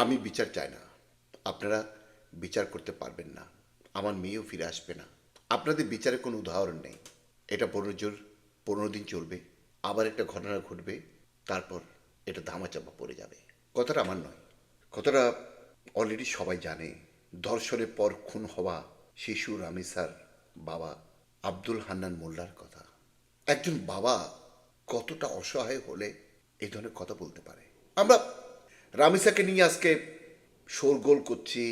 আমি বিচার চাই না, আপনারা বিচার করতে পারবেন না, আমার মেয়েও ফিরে আসবে না। আপনাদের বিচারের কোনো উদাহরণ নেই। এটা 15 দিন চলবে, আবার একটা ঘটনা ঘটবে, তারপর এটা ধামাচাপা পড়ে যাবে। কথাটা আমার নয়, কথাটা অলরেডি সবাই জানে। ধর্ষণের পর খুন হওয়া শিশু রামিসার বাবা আব্দুল হান্নান মোল্লার কথা। একজন বাবা কতটা অসহায় হলে এই ধরনের কথা বলতে পারে? আমরা রামিসাকে নিয়ে আজকে শোরগোল করছি,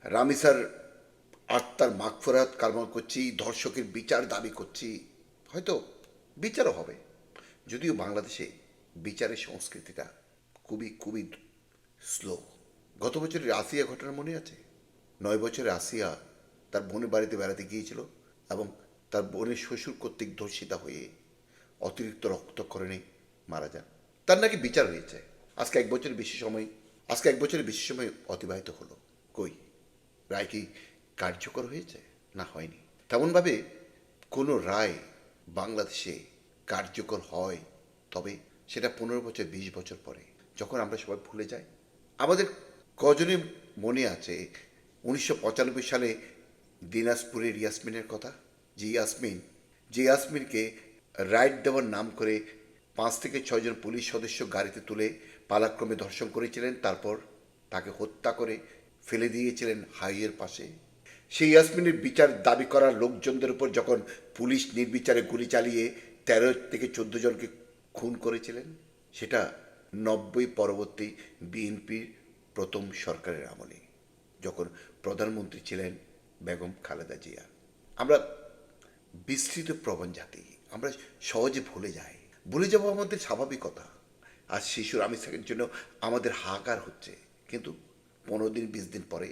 রামিসার আত্মার মাগফিরাত কামনা করছি, ধর্ষকের বিচার দাবি করছি। হয়তো বিচারও হবে, যদিও বাংলাদেশে বিচারের সংস্কৃতিটা খুবই খুবই স্লো। গত বছরের আসিয়া ঘটনা মনে আছে? 9 বছরের আসিয়া তার বোনের বাড়িতে বেড়াতে গিয়েছিল এবং তার বোনের শ্বশুর কর্তৃক ধর্ষিতা হয়ে অতিরিক্ত রক্তক্ষরণে মারা যান। তার নাকি বিচার হয়েছে। আজকে 1 বছরের বেশি সময় অতিবাহিত হলো। কই, রায় কি কার্যকর হয়েছে? না, হয়নি। তেমনভাবে কোনো রায় বাংলাদেশে কার্যকর হয় তবে সেটা 15 বছর 20 বছর পরে, যখন আমরা সবাই ভুলে যাই। আমাদের কজনের মনে আছে 1995 সালে দিনাজপুরের ইয়াসমিনের কথা? যে ইয়াসমিনকে রাইড দেওয়ার নাম করে 5 থেকে 6 জন পুলিশ সদস্য গাড়িতে তুলে পালাক্রমে ধর্ষণ করেছিলেন, তারপর তাকে হত্যা করে ফেলে দিয়েছিলেন হাইওয়ের পাশে। সেই ইয়াসমিনের বিচার দাবি করার লোকজনদের উপর যখন পুলিশ নির্বিচারে গুলি চালিয়ে 13 থেকে 14 জনকে খুন করেছিলেন, সেটা 90 পরবর্তী বিএনপির প্রথম সরকারের আমলে, যখন প্রধানমন্ত্রী ছিলেন বেগম খালেদা জিয়া। আমরা বিস্তৃত প্রবণ জাতি, আমরা সহজে ভুলে যাব আমাদের স্বাভাবিক কথা। আর শিশুর রামিসাকের জন্য আমাদের হাহাকার হচ্ছে, কিন্তু 15 দিন 20 দিন পরে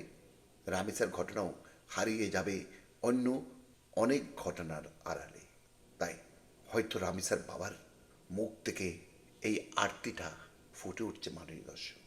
রামিসার ঘটনাও হারিয়ে যাবে অন্য অনেক ঘটনার আড়ালে। তাই হয়তো রামিসার বাবার মুখ থেকে এই আরতিটা ফুটে উঠছে, মাননীয় দর্শক।